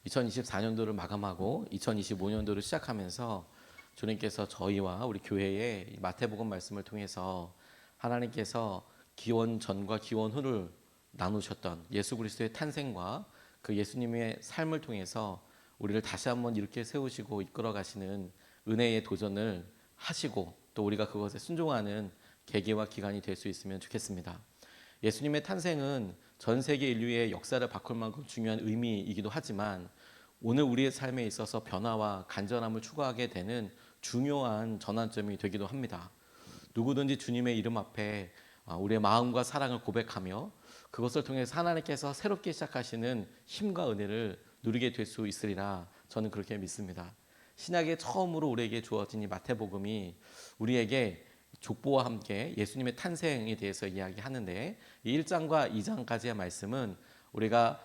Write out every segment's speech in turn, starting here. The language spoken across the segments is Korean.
2024년도를 마감하고 2025년도를 시작하면서 주님께서 저희와 우리 교회의 마태복음 말씀을 통해서 하나님께서 기원 전과 기원 후를 나누셨던 예수 그리스도의 탄생과 그 예수님의 삶을 통해서 우리를 다시 한번 이렇게 세우시고 이끌어 가시는 은혜의 도전을 하시고 또 우리가 그것에 순종하는 계기와 기간이 될 수 있으면 좋겠습니다. 예수님의 탄생은 전 세계 인류의 역사를 바꿀 만큼 중요한 의미이기도 하지만 오늘 우리의 삶에 있어서 변화와 간절함을 추구하게 되는 중요한 전환점이 되기도 합니다. 누구든지 주님의 이름 앞에 우리의 마음과 사랑을 고백하며 그것을 통해서 하나님께서 새롭게 시작하시는 힘과 은혜를 누리게 될 수 있으리라 저는 그렇게 믿습니다. 신약의 처음으로 우리에게 주어진 이 마태복음이 우리에게 족보와 함께 예수님의 탄생에 대해서 이야기하는데 이 1장과 2장까지의 말씀은 우리가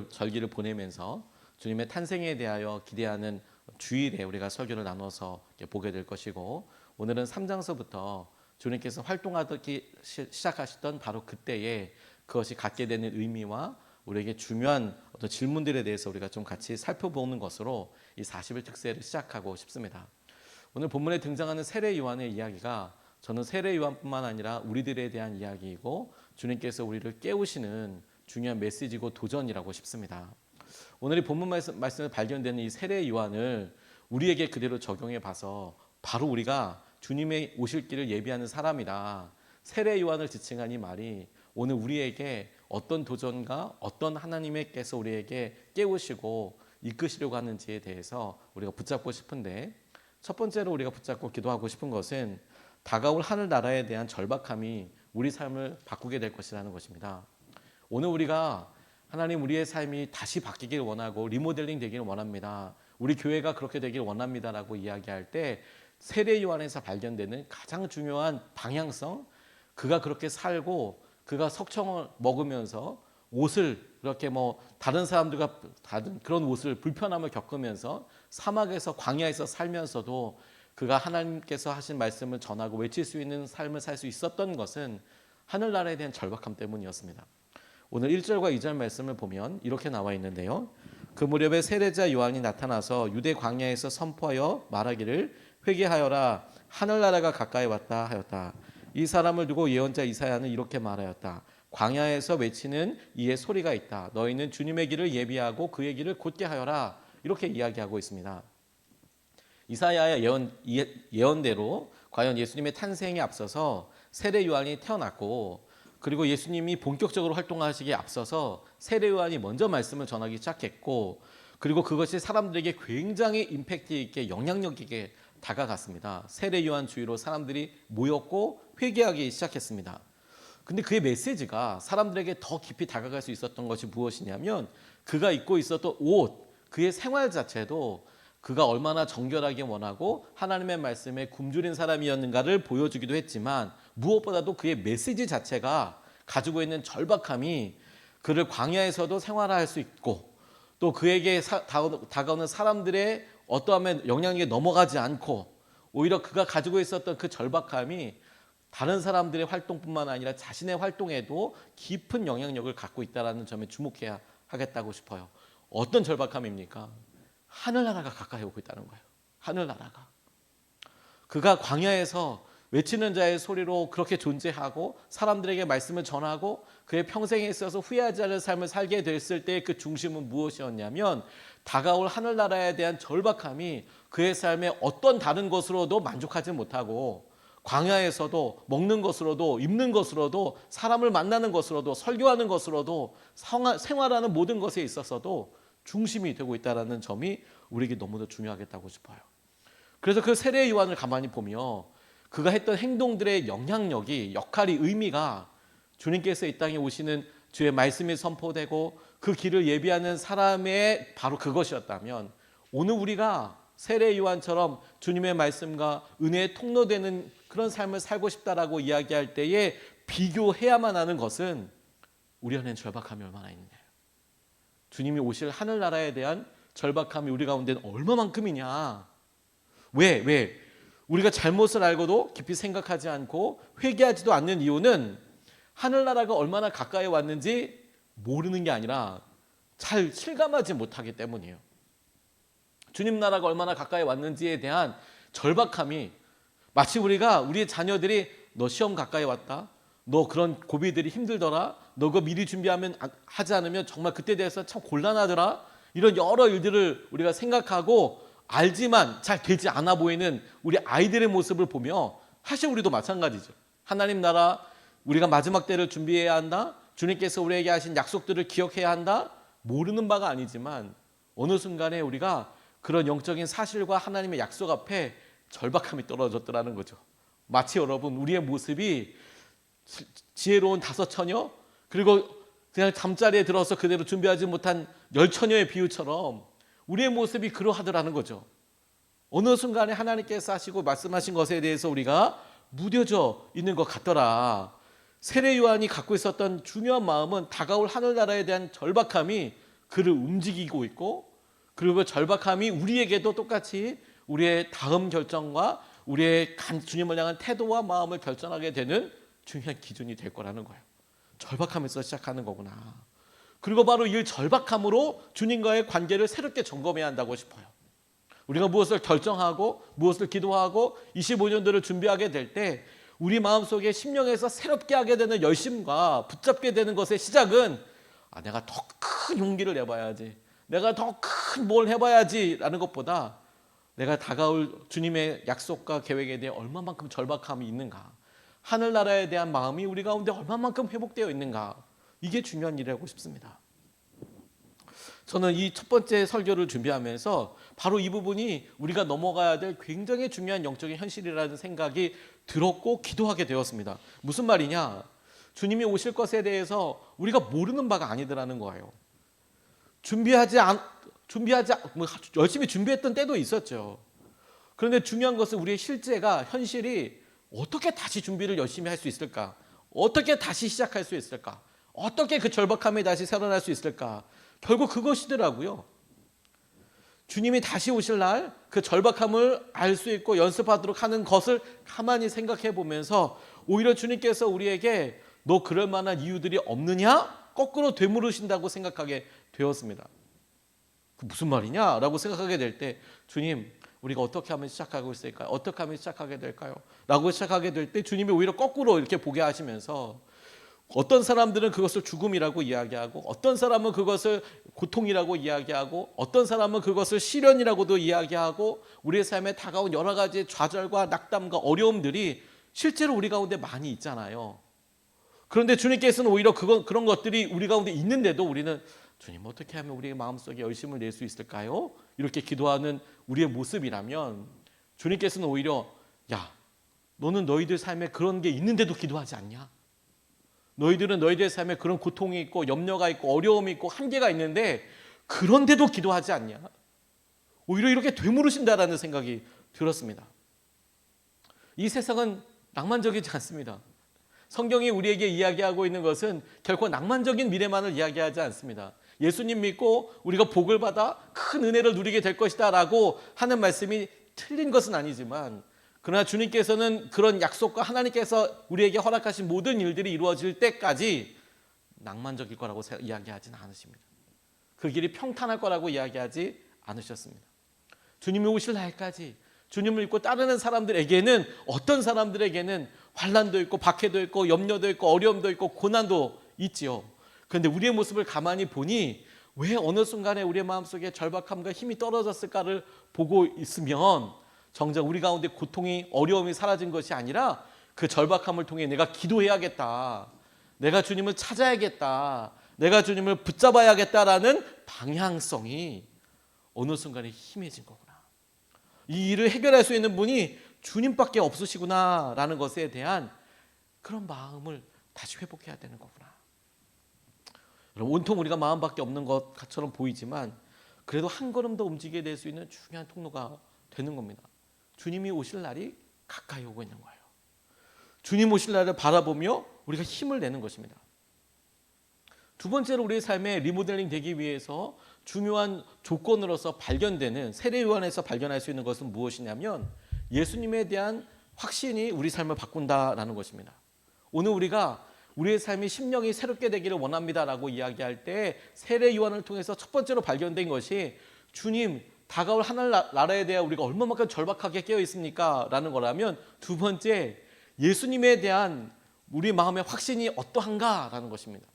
절기를 보내면서 주님의 탄생에 대하여 기대하는 주일에 우리가 설교를 나눠서 보게 될 것이고 오늘은 3장서부터 주님께서 활동하기 시작하시던 바로 그때에 그것이 갖게 되는 의미와 우리에게 중요한 어떤 질문들에 대해서 우리가 좀 같이 살펴보는 것으로 이 40일 특세를 시작하고 싶습니다. 오늘 본문에 등장하는 세례 요한의 이야기가 저는 세례 요한뿐만 아니라 우리들에 대한 이야기이고 주님께서 우리를 깨우시는 중요한 메시지고 도전이라고 싶습니다. 오늘 이 본문 말씀에 발견되는 이 세례 요한을 우리에게 그대로 적용해 봐서 바로 우리가 주님의 오실 길을 예비하는 사람이다. 세례 요한을 지칭한 이 말이 오늘 우리에게 어떤 도전과 어떤 하나님께서 우리에게 깨우시고 이끄시려고 하는지에 대해서 우리가 붙잡고 싶은데 첫 번째로 우리가 붙잡고 기도하고 싶은 것은 다가올 하늘나라에 대한 절박함이 우리 삶을 바꾸게 될 것이라는 것입니다. 오늘 우리가 하나님 우리의 삶이 다시 바뀌길 원하고 리모델링 되기를 원합니다. 우리 교회가 그렇게 되길 원합니다라고 이야기할 때 세례 요한에서 발견되는 가장 중요한 방향성, 그가 그렇게 살고 그가 석청을 먹으면서 옷을 그렇게 다른 사람들과 다른 그런 옷을 불편함을 겪으면서 사막에서 광야에서 살면서도 그가 하나님께서 하신 말씀을 전하고 외칠 수 있는 삶을 살 수 있었던 것은 하늘나라에 대한 절박함 때문이었습니다. 오늘 1절과 2절 말씀을 보면 이렇게 나와 있는데요. 그 무렵에 세례자 요한이 나타나서 유대 광야에서 선포하여 말하기를 회개하여라 하늘나라가 가까이 왔다 하였다. 이 사람을 두고 예언자 이사야는 이렇게 말하였다. 광야에서 외치는 이의 소리가 있다. 너희는 주님의 길을 예비하고 그의 길을 곧게 하여라. 이렇게 이야기하고 있습니다. 이사야의 예언대로 과연 예수님의 탄생에 앞서서 세례 요한이 태어났고 그리고 예수님이 본격적으로 활동하시기에 앞서서 세례 요한이 먼저 말씀을 전하기 시작했고 그리고 그것이 사람들에게 굉장히 임팩트 있게 영향력 있게 다가갔습니다. 세례 요한 주위로 사람들이 모였고 회개하기 시작했습니다. 근데 그의 메시지가 사람들에게 더 깊이 다가갈 수 있었던 것이 무엇이냐면 그가 입고 있었던 옷, 그의 생활 자체도 그가 얼마나 정결하게 원하고 하나님의 말씀에 굶주린 사람이었는가를 보여주기도 했지만 무엇보다도 그의 메시지 자체가 가지고 있는 절박함이 그를 광야에서도 생활할 수 있고 또 그에게 다가오는 사람들의 어떠한 영향력에 넘어가지 않고 오히려 그가 가지고 있었던 그 절박함이 다른 사람들의 활동뿐만 아니라 자신의 활동에도 깊은 영향력을 갖고 있다는 점에 주목해야 하겠다고 싶어요. 어떤 절박함입니까? 하늘나라가 가까이 오고 있다는 거예요. 하늘나라가. 그가 광야에서 외치는 자의 소리로 그렇게 존재하고 사람들에게 말씀을 전하고 그의 평생에 있어서 후회하지 않을 삶을 살게 됐을 때 그 중심은 무엇이었냐면 다가올 하늘나라에 대한 절박함이 그의 삶의 어떤 다른 것으로도 만족하지 못하고 광야에서도 먹는 것으로도 입는 것으로도 사람을 만나는 것으로도 설교하는 것으로도 생활하는 모든 것에 있어서도 중심이 되고 있다는 점이 우리에게 너무도 중요하겠다고 싶어요. 그래서 그 세례 요한을 가만히 보며 그가 했던 행동들의 영향력이 역할이 의미가 주님께서 이 땅에 오시는 주의 말씀이 선포되고 그 길을 예비하는 사람의 바로 그것이었다면 오늘 우리가 세례 요한처럼 주님의 말씀과 은혜의 통로되는 그런 삶을 살고 싶다라고 이야기할 때에 비교해야만 하는 것은 우리 안에 절박함이 얼마나 있느냐. 주님이 오실 하늘나라에 대한 절박함이 우리 가운데는 얼마만큼이냐. 왜? 우리가 잘못을 알고도 깊이 생각하지 않고 회개하지도 않는 이유는 하늘나라가 얼마나 가까이 왔는지 모르는 게 아니라 잘 실감하지 못하기 때문이에요. 주님 나라가 얼마나 가까이 왔는지에 대한 절박함이 마치 우리가 우리의 자녀들이 너 시험 가까이 왔다. 너 그런 고비들이 힘들더라. 너 그거 미리 준비하면 하지 않으면 정말 그때 대해서 참 곤란하더라. 이런 여러 일들을 우리가 생각하고 알지만 잘 되지 않아 보이는 우리 아이들의 모습을 보며 사실 우리도 마찬가지죠. 하나님 나라 우리가 마지막 때를 준비해야 한다. 주님께서 우리에게 하신 약속들을 기억해야 한다. 모르는 바가 아니지만 어느 순간에 우리가 그런 영적인 사실과 하나님의 약속 앞에 절박함이 떨어졌더라는 거죠. 마치 여러분 우리의 모습이 지혜로운 5처녀 그리고 그냥 잠자리에 들어서 그대로 준비하지 못한 10처녀의 비유처럼 우리의 모습이 그러하더라는 거죠. 어느 순간에 하나님께서 하시고 말씀하신 것에 대해서 우리가 무뎌져 있는 것 같더라. 세례 요한이 갖고 있었던 중요한 마음은 다가올 하늘나라에 대한 절박함이 그를 움직이고 있고 그리고 그 절박함이 우리에게도 똑같이 우리의 다음 결정과 우리의 주님을 향한 태도와 마음을 결정하게 되는 중요한 기준이 될 거라는 거예요. 절박함에서 시작하는 거구나. 그리고 바로 이 절박함으로 주님과의 관계를 새롭게 점검해야 한다고 싶어요. 우리가 무엇을 결정하고 무엇을 기도하고 25년도를 준비하게 될 때 우리 마음속에 심령에서 새롭게 하게 되는 열심과 붙잡게 되는 것의 시작은 내가 더 큰 용기를 내봐야지, 내가 더 큰 뭘 해봐야지 라는 것보다 내가 다가올 주님의 약속과 계획에 대해 얼마만큼 절박함이 있는가, 하늘나라에 대한 마음이 우리 가운데 얼마만큼 회복되어 있는가, 이게 중요한 일이라고 싶습니다. 저는 이 첫 번째 설교를 준비하면서 바로 이 부분이 우리가 넘어가야 될 굉장히 중요한 영적인 현실이라는 생각이 들었고 기도하게 되었습니다. 무슨 말이냐? 주님이 오실 것에 대해서 우리가 모르는 바가 아니더라는 거예요. 열심히 준비했던 때도 있었죠. 그런데 중요한 것은 우리의 실제가, 현실이 어떻게 다시 준비를 열심히 할 수 있을까? 어떻게 다시 시작할 수 있을까? 어떻게 그 절박함이 다시 살아날 수 있을까? 결국 그것이더라고요. 주님이 다시 오실 날 그 절박함을 알 수 있고 연습하도록 하는 것을 가만히 생각해 보면서 오히려 주님께서 우리에게 너 그럴 만한 이유들이 없느냐? 거꾸로 되물으신다고 생각하게 되었습니다. 그 무슨 말이냐? 라고 생각하게 될 때 주님 우리가 어떻게 하면 시작하고 있을까요? 어떻게 하면 시작하게 될까요? 라고 시작하게 될 때 주님이 오히려 거꾸로 이렇게 보게 하시면서 어떤 사람들은 그것을 죽음이라고 이야기하고 어떤 사람은 그것을 고통이라고 이야기하고 어떤 사람은 그것을 시련이라고도 이야기하고 우리의 삶에 다가온 여러 가지 좌절과 낙담과 어려움들이 실제로 우리 가운데 많이 있잖아요. 그런데 주님께서는 오히려 그런 것들이 우리 가운데 있는데도 우리는 주님 어떻게 하면 우리의 마음속에 열심을 낼 수 있을까요? 이렇게 기도하는 우리의 모습이라면 주님께서는 오히려 야, 너는 너희들 삶에 그런 게 있는데도 기도하지 않냐? 너희들은 너희들의 삶에 그런 고통이 있고 염려가 있고 어려움이 있고 한계가 있는데 그런데도 기도하지 않냐? 오히려 이렇게 되물으신다라는 생각이 들었습니다. 이 세상은 낭만적이지 않습니다. 성경이 우리에게 이야기하고 있는 것은 결코 낭만적인 미래만을 이야기하지 않습니다. 예수님 믿고 우리가 복을 받아 큰 은혜를 누리게 될 것이다 라고 하는 말씀이 틀린 것은 아니지만 그러나 주님께서는 그런 약속과 하나님께서 우리에게 허락하신 모든 일들이 이루어질 때까지 낭만적일 거라고 이야기하지는 않으십니다. 그 길이 평탄할 거라고 이야기하지 않으셨습니다. 주님이 오실 날까지 주님을 믿고 따르는 사람들에게는, 어떤 사람들에게는 환난도 있고 박해도 있고 염려도 있고 어려움도 있고 고난도 있지요. 그런데 우리의 모습을 가만히 보니 왜 어느 순간에 우리의 마음속에 절박함과 힘이 떨어졌을까를 보고 있으면 정작 우리 가운데 고통이, 어려움이 사라진 것이 아니라 그 절박함을 통해 내가 기도해야겠다, 내가 주님을 찾아야겠다, 내가 주님을 붙잡아야겠다라는 방향성이 어느 순간에 희미해진 거구나. 이 일을 해결할 수 있는 분이 주님밖에 없으시구나라는 것에 대한 그런 마음을 다시 회복해야 되는 거구나. 여러분, 온통 우리가 마음밖에 없는 것처럼 보이지만 그래도 한 걸음 더 움직이게 될 수 있는 중요한 통로가 되는 겁니다. 주님이 오실 날이 가까이 오고 있는 거예요. 주님 오실 날을 바라보며 우리가 힘을 내는 것입니다. 두 번째로 우리의 삶에 리모델링 되기 위해서 중요한 조건으로서 발견되는, 세례 요한에서 발견할 수 있는 것은 무엇이냐면 예수님에 대한 확신이 우리 삶을 바꾼다라는 것입니다. 오늘 우리가 우리의 삶이 심령이 새롭게 되기를 원합니다라고 이야기할 때 세례 요한을 통해서 첫 번째로 발견된 것이 주님 다가올 하늘 나라에 대해 우리가 얼마만큼 절박하게 깨어 있습니까? 라는 거라면 두 번째 예수님에 대한 우리 마음의 확신이 어떠한가? 라는 것입니다.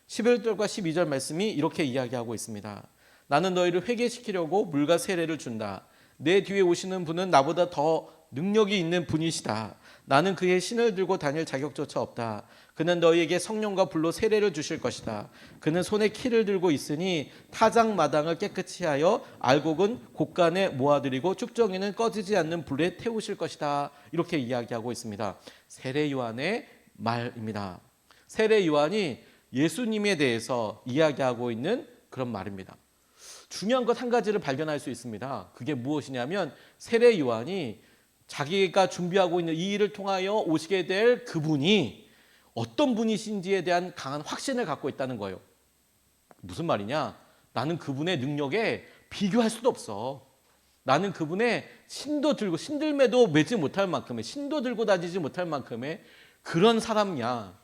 11절과 12절 말씀이 이렇게 이야기하고 있습니다. 나는 너희를 회개시키려고 물과 세례를 준다. 내 뒤에 오시는 분은 나보다 더 능력이 있는 분이시다. 나는 그의 신을 들고 다닐 자격조차 없다. 그는 너희에게 성령과 불로 세례를 주실 것이다. 그는 손에 키를 들고 있으니 타작마당을 깨끗이 하여 알곡은 곳간에 모아들이고 쭉정이는 꺼지지 않는 불에 태우실 것이다. 이렇게 이야기하고 있습니다. 세례 요한의 말입니다. 세례 요한이 예수님에 대해서 이야기하고 있는 그런 말입니다. 중요한 것 한 가지를 발견할 수 있습니다. 그게 무엇이냐면 세례 요한이 자기가 준비하고 있는 이 일을 통하여 오시게 될 그분이 어떤 분이신지에 대한 강한 확신을 갖고 있다는 거예요. 무슨 말이냐? 나는 그분의 능력에 비교할 수도 없어. 나는 그분의 신도 들고 신들매도 매지 못할 만큼의 신도 들고 다니지 못할 만큼의 그런 사람이야.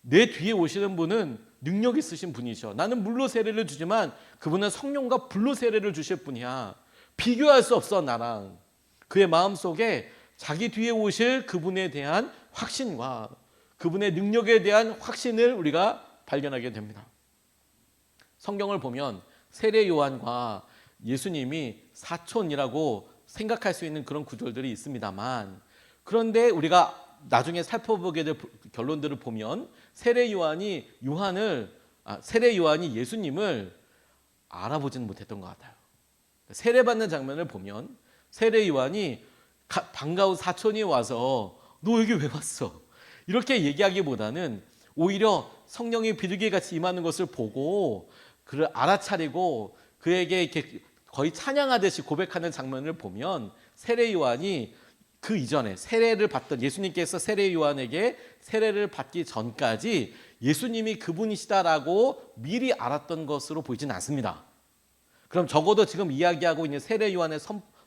내 뒤에 오시는 분은 능력 있으신 분이죠. 나는 물로 세례를 주지만 그분은 성령과 불로 세례를 주실 분이야. 비교할 수 없어 나랑. 그의 마음속에 자기 뒤에 오실 그분에 대한 확신과 그분의 능력에 대한 확신을 우리가 발견하게 됩니다. 성경을 보면 세례 요한과 예수님이 사촌이라고 생각할 수 있는 그런 구절들이 있습니다만, 그런데 우리가 나중에 살펴보게 될 결론들을 보면 세례 요한이 예수님을 알아보지는 못했던 것 같아요. 세례받는 장면을 보면 세례 요한이 반가운 사촌이 와서 너 여기 왜 왔어? 이렇게 얘기하기보다는 오히려 성령이 비둘기같이 임하는 것을 보고 그를 알아차리고 그에게 이렇게 거의 찬양하듯이 고백하는 장면을 보면 세례 요한이 그 이전에 세례를 받던 예수님께서 세례 요한에게 세례를 받기 전까지 예수님이 그분이시다라고 미리 알았던 것으로 보이진 않습니다. 그럼 적어도 지금 이야기하고 있는 세례 요한의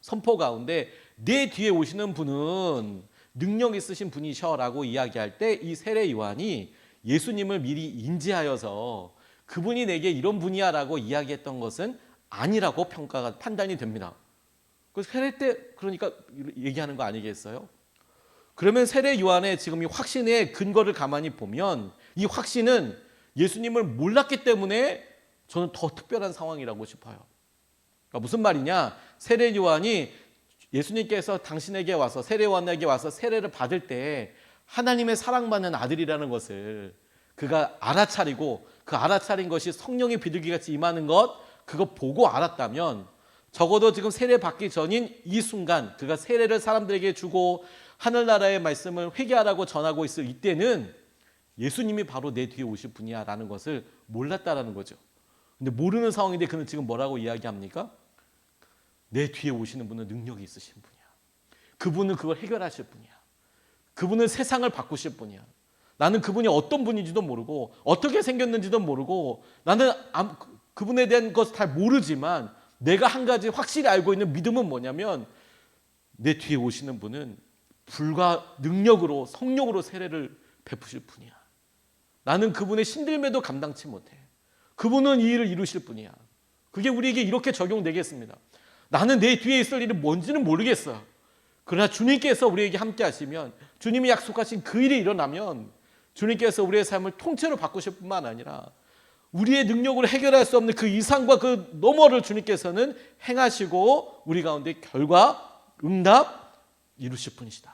선포 가운데 내 뒤에 오시는 분은 능력 있으신 분이셔라고 이야기할 때 이 세례 요한이 예수님을 미리 인지하여서 그분이 내게 이런 분이야라고 이야기했던 것은 아니라고 판단이 됩니다. 그래서 세례 때 그러니까 얘기하는 거 아니겠어요? 그러면 세례 요한의 지금 이 확신의 근거를 가만히 보면 이 확신은 예수님을 몰랐기 때문에 저는 더 특별한 상황이라고 싶어요. 그러니까 무슨 말이냐? 세례 요한이 예수님께서 당신에게 와서 세례 요한에게 와서 세례를 받을 때 하나님의 사랑받는 아들이라는 것을 그가 알아차리고 그 알아차린 것이 성령의 비둘기같이 임하는 것 그거 보고 알았다면 적어도 지금 세례 받기 전인 이 순간 그가 세례를 사람들에게 주고 하늘나라의 말씀을 회개하라고 전하고 있을 이때는 예수님이 바로 내 뒤에 오실 분이야 라는 것을 몰랐다라는 거죠. 근데 모르는 상황인데 그는 지금 뭐라고 이야기합니까? 내 뒤에 오시는 분은 능력이 있으신 분이야. 그분은 그걸 해결하실 분이야. 그분은 세상을 바꾸실 분이야. 나는 그분이 어떤 분인지도 모르고 어떻게 생겼는지도 모르고 나는 그분에 대한 것을 잘 모르지만 내가 한 가지 확실히 알고 있는 믿음은 뭐냐면 내 뒤에 오시는 분은 불과 능력으로 성령으로 세례를 베푸실 분이야. 나는 그분의 신들매도 감당치 못해. 그분은 이 일을 이루실 분이야. 그게 우리에게 이렇게 적용되겠습니다. 나는 내 뒤에 있을 일이 뭔지는 모르겠어. 그러나 주님께서 우리에게 함께 하시면 주님이 약속하신 그 일이 일어나면 주님께서 우리의 삶을 통째로 바꾸실 뿐만 아니라 우리의 능력으로 해결할 수 없는 그 이상과 그 너머를 주님께서는 행하시고 우리 가운데 결과, 응답 이루실 분이시다.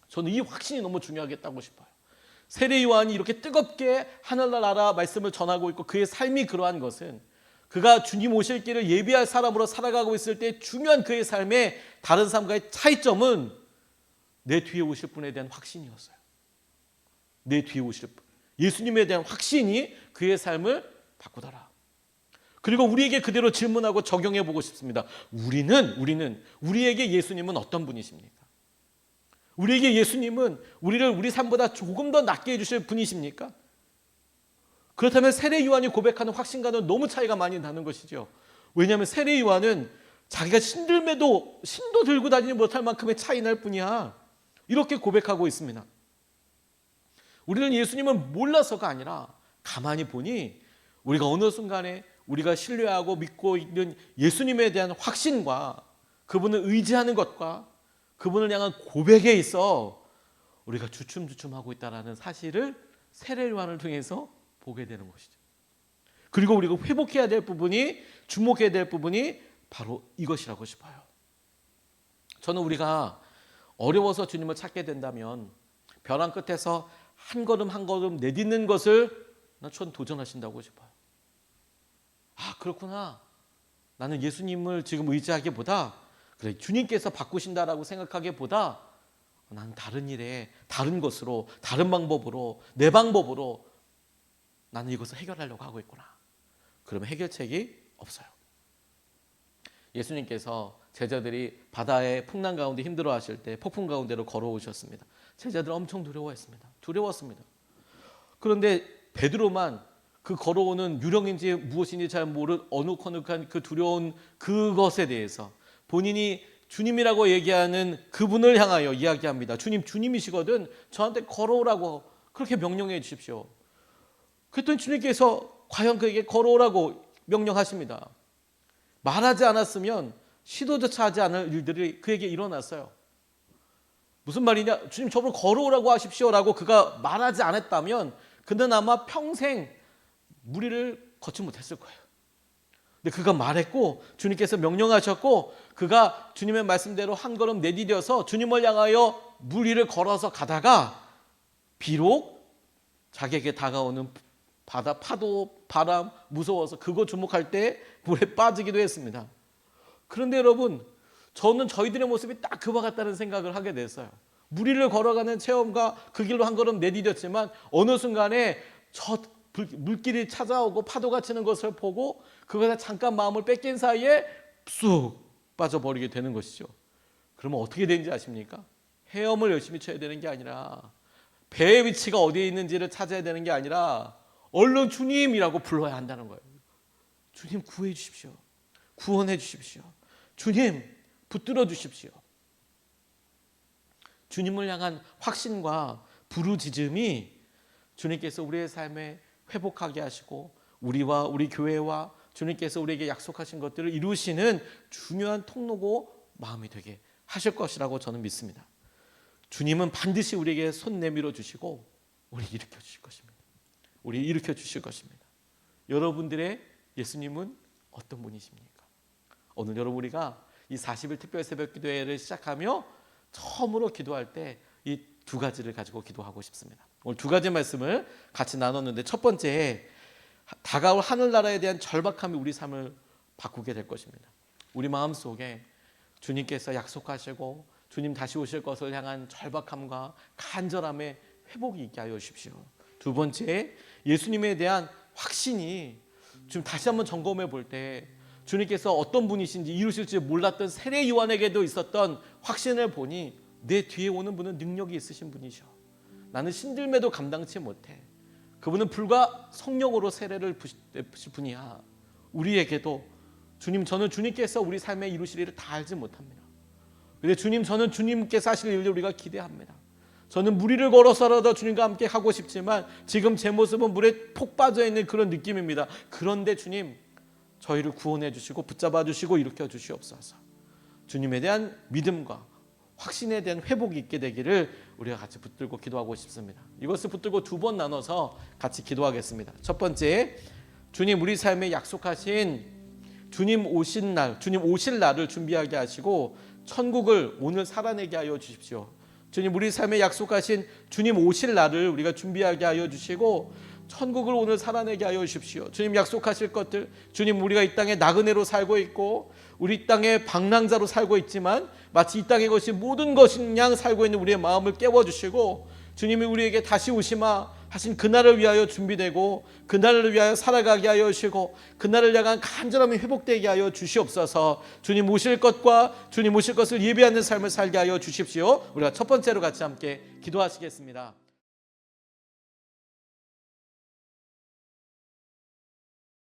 저는 이 확신이 너무 중요하겠다고 싶어요. 세례 요한이 이렇게 뜨겁게 하늘나라 말씀을 전하고 있고 그의 삶이 그러한 것은 그가 주님 오실 길을 예비할 사람으로 살아가고 있을 때 중요한 그의 삶의 다른 삶과의 차이점은 내 뒤에 오실 분에 대한 확신이었어요. 내 뒤에 오실 분. 예수님에 대한 확신이 그의 삶을 바꾸더라. 그리고 우리에게 그대로 질문하고 적용해 보고 싶습니다. 우리에게 예수님은 어떤 분이십니까? 우리에게 예수님은 우리를 우리 삶보다 조금 더 낫게 해주실 분이십니까? 그렇다면 세례 요한이 고백하는 확신과는 너무 차이가 많이 나는 것이죠. 왜냐하면 세례 요한은 자기가 신도 들고 다니지 못할 만큼의 차이 날 뿐이야. 이렇게 고백하고 있습니다. 우리는 예수님을 몰라서가 아니라 가만히 보니 우리가 어느 순간에 우리가 신뢰하고 믿고 있는 예수님에 대한 확신과 그분을 의지하는 것과 그분을 향한 고백에 있어 우리가 주춤주춤하고 있다는 사실을 세례 요한을 통해서 보게 되는 것이죠. 그리고 우리가 회복해야 될 부분이, 주목해야 될 부분이 바로 이것이라고 싶어요. 저는 우리가 어려워서 주님을 찾게 된다면 벼랑 끝에서 한 걸음 한 걸음 내딛는 것을 전 도전하신다고 싶어요. 아, 그렇구나. 나는 예수님을 지금 의지하기보다, 그래, 주님께서 바꾸신다라고 생각하기보다 난 다른 일에, 다른 것으로, 다른 방법으로, 내 방법으로 나는 이것을 해결하려고 하고 있구나. 그러면 해결책이 없어요. 예수님께서 제자들이 바다의 풍랑 가운데 힘들어하실 때 폭풍 가운데로 걸어오셨습니다. 제자들 엄청 두려웠습니다. 그런데 베드로만 그 걸어오는 유령인지 무엇인지 잘 모르는 어둑어둑한 그 두려운 그것에 대해서 본인이 주님이라고 얘기하는 그분을 향하여 이야기합니다. 주님이시거든 저한테 걸어오라고 그렇게 명령해 주십시오. 그랬더니 주님께서 과연 그에게 걸어오라고 명령하십니다. 말하지 않았으면 시도조차 하지 않을 일들이 그에게 일어났어요. 무슨 말이냐? 주님 저를 걸어오라고 하십시오라고 그가 말하지 않았다면 그는 아마 평생 무리를 걷지 못했을 거예요. 근데 그가 말했고 주님께서 명령하셨고 그가 주님의 말씀대로 한 걸음 내디뎌서 주님을 향하여 무리를 걸어서 가다가 비록 자기에게 다가오는 바다, 파도, 바람 무서워서 그거 주목할 때 물에 빠지기도 했습니다. 그런데 여러분, 저는 저희들의 모습이 딱 그와 같다는 생각을 하게 됐어요. 무리를 걸어가는 체험과 그 길로 한 걸음 내디뎠지만 어느 순간에 저 물길이 찾아오고 파도가 치는 것을 보고 그것에 잠깐 마음을 뺏긴 사이에 쑥 빠져버리게 되는 것이죠. 그러면 어떻게 되는지 아십니까? 헤엄을 열심히 쳐야 되는 게 아니라 배의 위치가 어디에 있는지를 찾아야 되는 게 아니라 얼른 주님이라고 불러야 한다는 거예요. 주님 구해 주십시오. 구원해 주십시오. 주님 붙들어 주십시오. 주님을 향한 확신과 부르짖음이 주님께서 우리의 삶에 회복하게 하시고 우리와 우리 교회와 주님께서 우리에게 약속하신 것들을 이루시는 중요한 통로고 마음이 되게 하실 것이라고 저는 믿습니다. 주님은 반드시 우리에게 손 내밀어 주시고 우리 일으켜 주실 것입니다. 우리 일으켜 주실 것입니다. 여러분들의 예수님은 어떤 분이십니까? 오늘 여러분 우리가 이 40일 특별 새벽 기도회를 시작하며 처음으로 기도할 때 이 두 가지를 가지고 기도하고 싶습니다. 오늘 두 가지 말씀을 같이 나눴는데 첫 번째, 다가올 하늘나라에 대한 절박함이 우리 삶을 바꾸게 될 것입니다. 우리 마음속에 주님께서 약속하시고 주님 다시 오실 것을 향한 절박함과 간절함의 회복이 있게 하여 주십시오. 두 번째, 예수님에 대한 확신이 지금 다시 한번 점검해 볼 때 주님께서 어떤 분이신지 이루실지 몰랐던 세례 요한에게도 있었던 확신을 보니 내 뒤에 오는 분은 능력이 있으신 분이셔. 나는 신들매도 감당치 못해. 그분은 불과 성령으로 세례를 베푸실 분이야. 우리에게도 주님, 저는 주님께서 우리 삶에 이루실 일을 다 알지 못합니다. 그런데 주님, 저는 주님께서 하실 일을 우리가 기대합니다. 저는 무리를 걸어서라도 주님과 함께 하고 싶지만 지금 제 모습은 물에 폭 빠져 있는 그런 느낌입니다. 그런데 주님, 저희를 구원해 주시고 붙잡아 주시고 일으켜 주시옵소서. 주님에 대한 믿음과 확신에 대한 회복이 있게 되기를 우리가 같이 붙들고 기도하고 싶습니다. 이것을 붙들고 두 번 나눠서 같이 기도하겠습니다. 첫 번째, 주님 우리 삶에 약속하신 주님 오신 날, 주님 오실 날을 준비하게 하시고 천국을 오늘 살아내게 하여 주십시오. 주님 우리 삶에 약속하신 주님 오실 날을 우리가 준비하게 하여 주시고 천국을 오늘 살아내게 하여 주십시오. 주님 약속하실 것들, 주님 우리가 이 땅에 나그네로 살고 있고 우리 땅에 방랑자로 살고 있지만 마치 이 땅의 것이 모든 것인 양 살고 있는 우리의 마음을 깨워주시고 주님이 우리에게 다시 오시마 하신 그날을 위하여 준비되고 그날을 위하여 살아가게 하여 주시고 그날을 향한 간절함이 회복되게 하여 주시옵소서. 주님 오실 것과 주님 오실 것을 예비하는 삶을 살게 하여 주십시오. 우리가 첫 번째로 같이 함께 기도하시겠습니다.